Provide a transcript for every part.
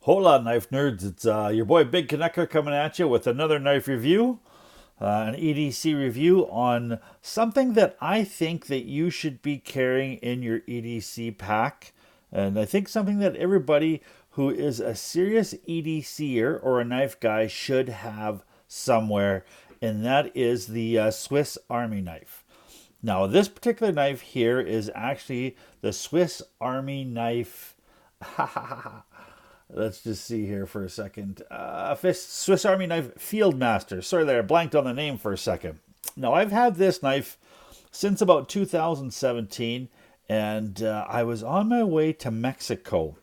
Hola, knife nerds. It's your boy Big Connector coming at you with another knife review, an EDC review on something that I think that you should be carrying in your EDC pack. And I think something that everybody who is a serious EDCer or a knife guy should have somewhere, and that is the Swiss Army knife. Now, this particular knife here is actually the Swiss Army knife. Let's just see here for a second. Swiss Army knife Fieldmaster. Sorry there, I blanked on the name for a second. Now, I've had this knife since about 2017, and I was on my way to Mexico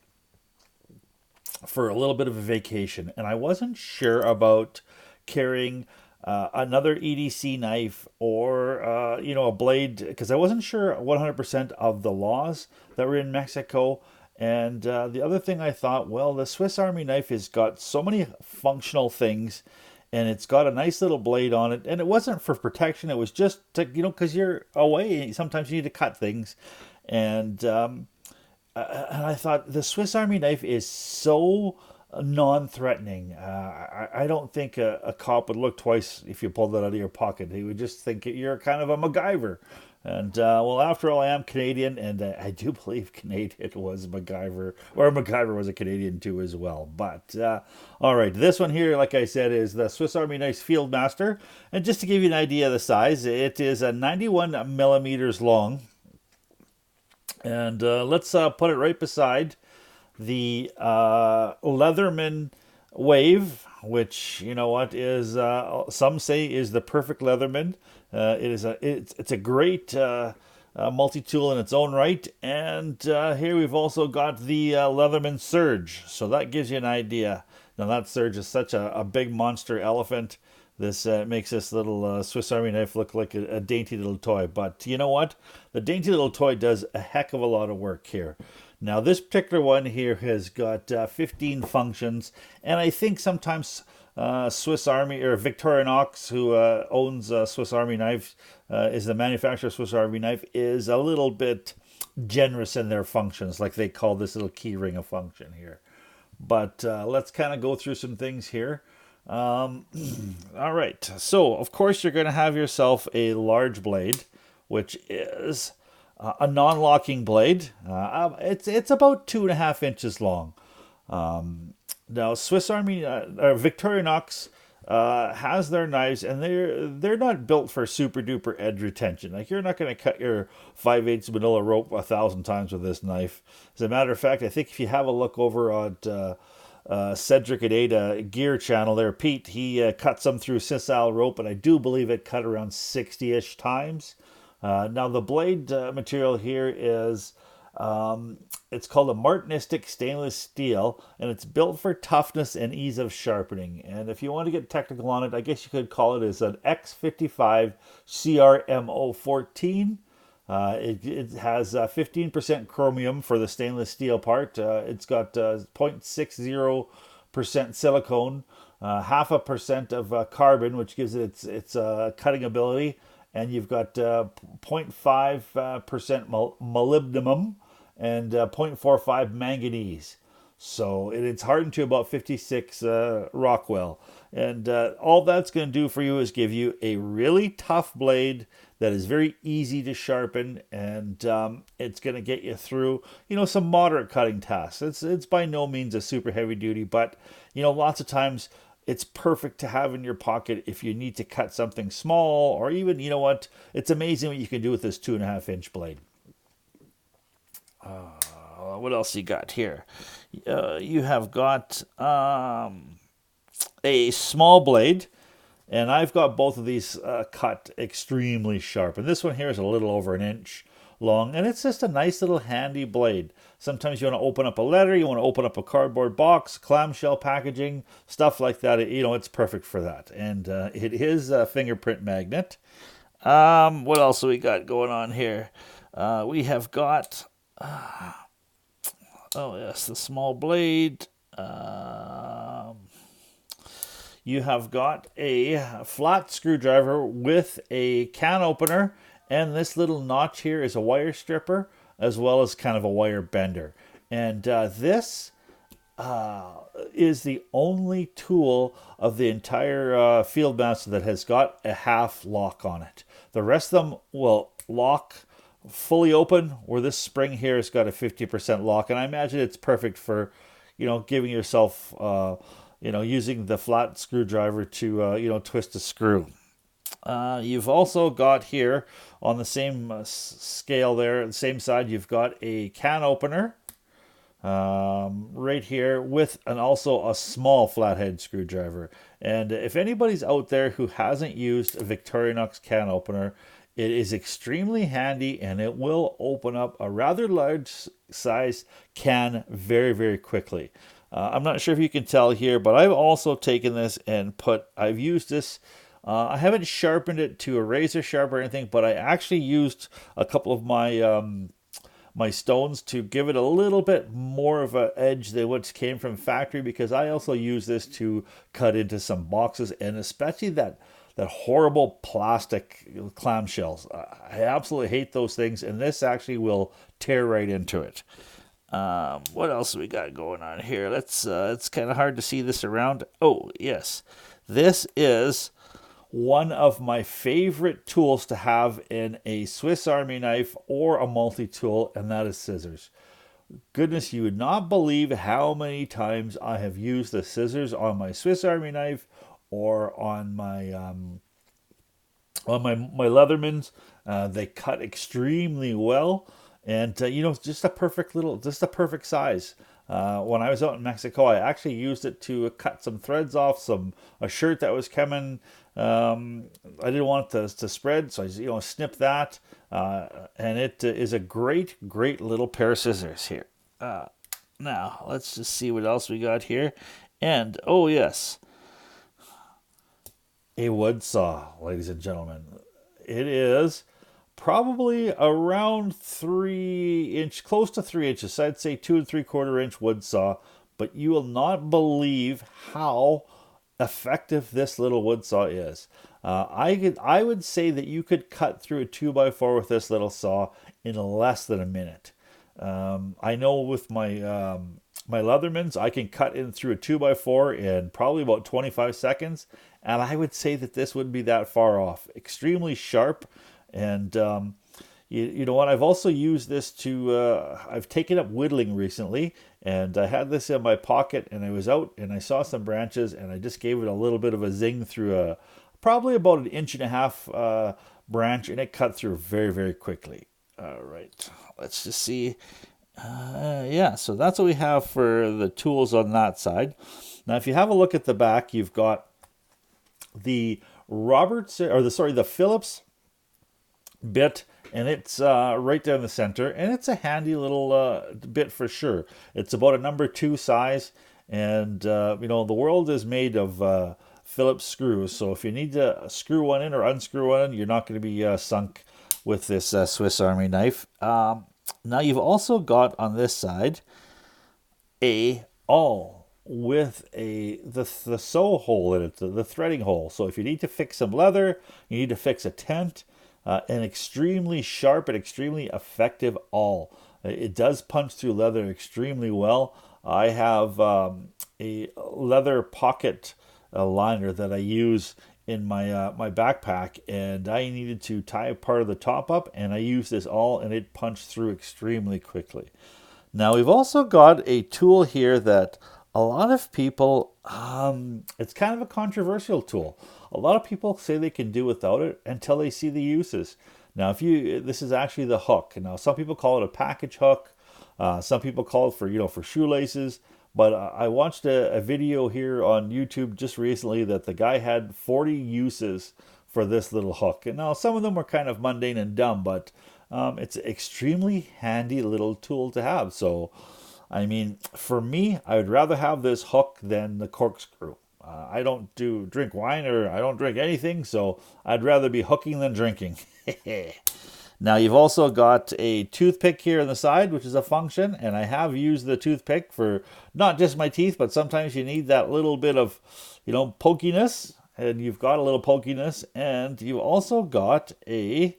for a little bit of a vacation, and I wasn't sure about carrying another EDC knife or a blade because I wasn't sure 100% of the laws that were in Mexico. And the other thing I thought, well, the Swiss Army knife has got so many functional things, and it's got a nice little blade on it. And it wasn't for protection; it was just to, because you're away. Sometimes you need to cut things, and and I thought the Swiss Army knife is so non-threatening. I don't think a cop would look twice if you pulled that out of your pocket. He would just think you're kind of a MacGyver. And well, after all, I am Canadian, and I do believe Canadian was MacGyver, or MacGyver was a Canadian too as well. But all right, this one here, like I said, is the Swiss Army Knife Fieldmaster. And just to give you an idea of the size, it is a 91 millimeters long. And let's put it right beside the Leatherman Wave, which is some say is the perfect Leatherman. It's a great multi-tool in its own right, and here we've also got the Leatherman Surge. So that gives you an idea. Now that Surge is such a big monster elephant. This makes this little Swiss Army knife look like a dainty little toy. But you know what? The dainty little toy does a heck of a lot of work here. Now, this particular one here has got 15 functions, and I think sometimes Swiss Army or Victorinox, who owns Swiss Army knife, is the manufacturer of Swiss Army knife, is a little bit generous in their functions, like they call this little key ring a function here. But let's kind of go through some things here. All right, so of course you're going to have yourself a large blade, which is a non-locking blade. It's about 2.5 inches long. Now Swiss Army or Victorinox has their knives, and they're not built for super duper edge retention. Like, you're not going to cut your 5/8 manila rope 1,000 times with this knife. As a matter of fact, I think if you have a look over at Cedric and Ada Gear channel there, Pete, he cut some through sisal rope, and I do believe it cut around 60-ish times. Now the blade material here is it's called a martinistic stainless steel, and it's built for toughness and ease of sharpening. And if you want to get technical on it, I guess you could call it as an X55 CRMO 14. It has 15% chromium for the stainless steel part. It's got 0.60% silicone, 0.5% of carbon, which gives it its cutting ability, and you've got 0.5% molybdenum and 0.45 manganese. So it's hardened to about 56 Rockwell. And all that's going to do for you is give you a really tough blade that is very easy to sharpen, and it's going to get you through, some moderate cutting tasks. It's by no means a super heavy duty, but, lots of times it's perfect to have in your pocket if you need to cut something small, or even, it's amazing what you can do with this 2.5-inch blade. What else you got here? You have got a small blade, and I've got both of these cut extremely sharp. And this one here is a little over 1 inch long, and it's just a nice little handy blade. Sometimes you want to open up a letter, you want to open up a cardboard box, clamshell packaging, stuff like that. It's perfect for that. And it is a fingerprint magnet. What else do we got going on here? We have got... oh yes, the small blade. You have got a flat screwdriver with a can opener, and this little notch here is a wire stripper, as well as kind of a wire bender. And this is the only tool of the entire Fieldmaster that has got a half lock on it. The rest of them will lock fully open, where this spring here has got a 50% lock, and I imagine it's perfect for, giving yourself, using the flat screwdriver to, twist a screw. You've also got here on the same scale there, the same side, you've got a can opener right here with also a small flathead screwdriver. And if anybody's out there who hasn't used a Victorinox can opener, it is extremely handy and it will open up a rather large size can very, very quickly. I'm not sure if you can tell here, but I've also taken this and I've used this. I haven't sharpened it to a razor sharp or anything, but I actually used a couple of my stones to give it a little bit more of an edge than what came from factory, because I also use this to cut into some boxes, and especially that horrible plastic clamshells. I absolutely hate those things, and this actually will tear right into it. What else we got going on here? It's kind of hard to see this around. Oh, yes. This is one of my favorite tools to have in a Swiss Army knife or a multi-tool, and that is scissors. Goodness, you would not believe how many times I have used the scissors on my Swiss Army knife or on my Leathermans. They cut extremely well, and just a perfect size. When I was out in Mexico, I actually used it to cut some threads off a shirt that was coming. I didn't want it to spread, so I snipped that, and it is a great little pair of scissors here. Now let's just see what else we got here, and oh yes, a wood saw, ladies and gentlemen. It is probably around 3 inch, close to 3 inches. I'd say 2 3/4 inch wood saw, but you will not believe how effective this little wood saw is. I would say that you could cut through a 2x4 with this little saw in less than a minute. I know with my Leathermans, I can cut in through a 2x4 in probably about 25 seconds, and I would say that this wouldn't be that far off. Extremely sharp, and you know what? I've also used this to, I've taken up whittling recently, and I had this in my pocket, and I was out, and I saw some branches, and I just gave it a little bit of a zing through probably about 1.5 inch branch, and it cut through very, very quickly. All right, let's just see. Yeah, so that's what we have for the tools on that side. Now, if you have a look at the back, you've got the the Phillips Bit, and it's right down the center, and it's a handy little bit for sure. It's about a number 2 size, and the world is made of Phillips screws, so if you need to screw one in or unscrew one in, you're not going to be sunk with this Swiss Army knife. Now you've also got on this side a Aall with the sew hole in it, the threading hole. So if you need to fix some leather, you need to fix a tent, an extremely sharp and extremely effective Aall. It does punch through leather extremely well. I have a leather pocket liner that I use in my backpack, and I needed to tie part of the top up, and I used this Aall, and it punched through extremely quickly. Now we've also got a tool here that a lot of people, it's kind of a controversial tool. A lot of people say they can do without it until they see the uses. Now, this is actually the hook. Now, some people call it a package hook. Some people call it for shoelaces. But I watched a video here on YouTube just recently that the guy had 40 uses for this little hook. And now some of them were kind of mundane and dumb, but it's an extremely handy little tool to have. So, I mean, for me, I would rather have this hook than the corkscrew. I don't drink wine, or I don't drink anything, so I'd rather be hooking than drinking. Now you've also got a toothpick here on the side, which is a function, and I have used the toothpick for not just my teeth, but sometimes you need that little bit of, pokiness, and you've got a little pokiness, and you've also got a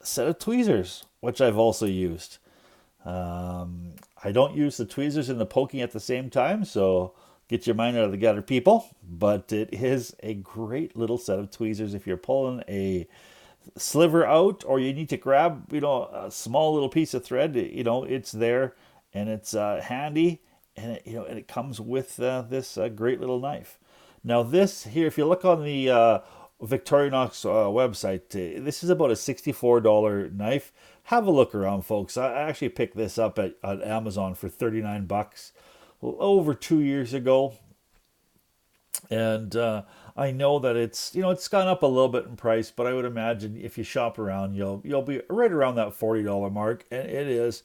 set of tweezers, which I've also used. I don't use the tweezers and the poking at the same time, so get your mind out of the gutter, people. But it is a great little set of tweezers if you're pulling a sliver out, or you need to grab, a small little piece of thread. It's there, and it's handy, and it comes with this great little knife. Now this here, if you look on the Victorinox website, this is about a $64 knife. Have a look around, folks. I actually picked this up at Amazon for $39 over 2 years ago. And I know that it's gone up a little bit in price, but I would imagine if you shop around, you'll be right around that $40 mark. And it is,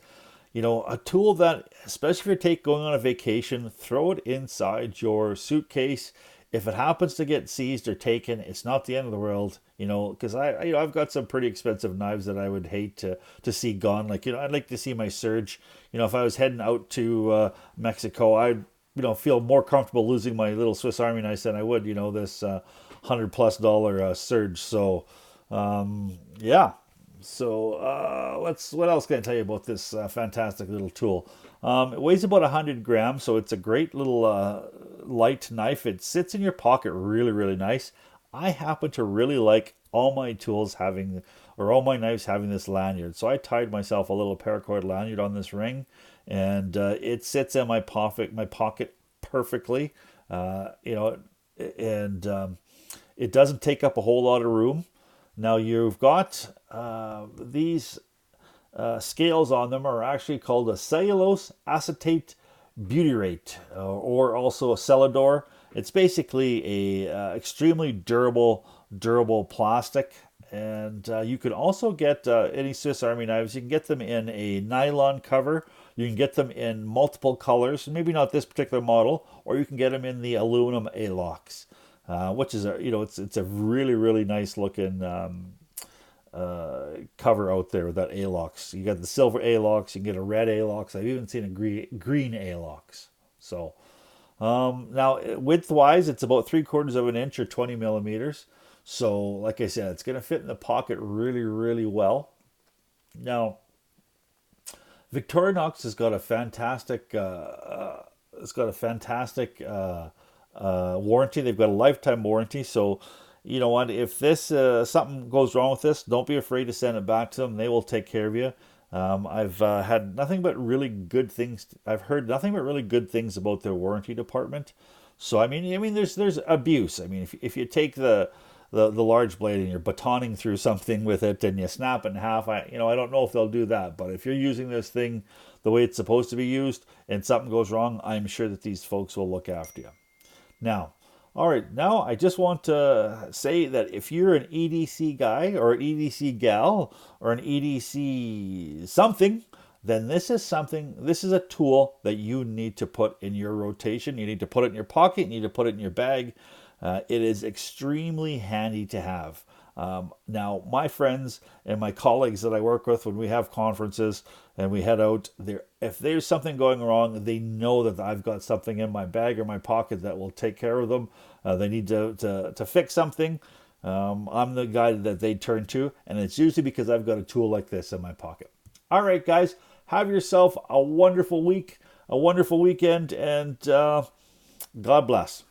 a tool that, especially if you're going on a vacation, throw it inside your suitcase. If it happens to get seized or taken, it's not the end of the world, because I've got some pretty expensive knives that I would hate to see gone. Like, I'd like to see my Surge. If I was heading out to Mexico, I'd feel more comfortable losing my little Swiss Army knife than I would, this $100+ Surge. So, yeah. So, what else can I tell you about this fantastic little tool? It weighs about 100 grams, so it's a great little light knife. It sits in your pocket really, really nice. I happen to really like all my knives having this lanyard. So I tied myself a little paracord lanyard on this ring, and it sits in my pocket perfectly. And it doesn't take up a whole lot of room. Now you've got these scales on them are actually called a cellulose acetate butyrate, or also a Celador. It's basically a extremely durable plastic, and you can also get any Swiss Army knives. You can get them in a nylon cover. You can get them in multiple colors, maybe not this particular model, or you can get them in the aluminum A-locks, which is it's a really, really nice looking cover out there with that A-locks. You got the silver A-locks, you can get a red A-locks. I've even seen a green A-locks. So now width-wise, it's about 3/4 of an inch or 20 millimeters. So like I said, it's going to fit in the pocket really, really well. Now, Victorinox has got a fantastic warranty. They've got a lifetime warranty. So you know what? If this something goes wrong with this, don't be afraid to send it back to them. They will take care of you. I've had nothing but really good things. I've heard nothing but really good things about their warranty department. So I mean, there's abuse. I mean, if you take the large blade and you're batoning through something with it and you snap it in half, I don't know if they'll do that. But if you're using this thing the way it's supposed to be used and something goes wrong, I'm sure that these folks will look after you. Now, all right, now I just want to say that if you're an EDC guy or an EDC gal or an EDC something, then this is a tool that you need to put in your rotation. You need to put it in your pocket. You need to put it in your bag. It is extremely handy to have. Now, my friends and my colleagues that I work with, when we have conferences and we head out there, if there's something going wrong, they know that I've got something in my bag or my pocket that will take care of them. They need to fix something. I'm the guy that they turn to, and it's usually because I've got a tool like this in my pocket. All right, guys, have yourself a wonderful week, a wonderful weekend, and God bless.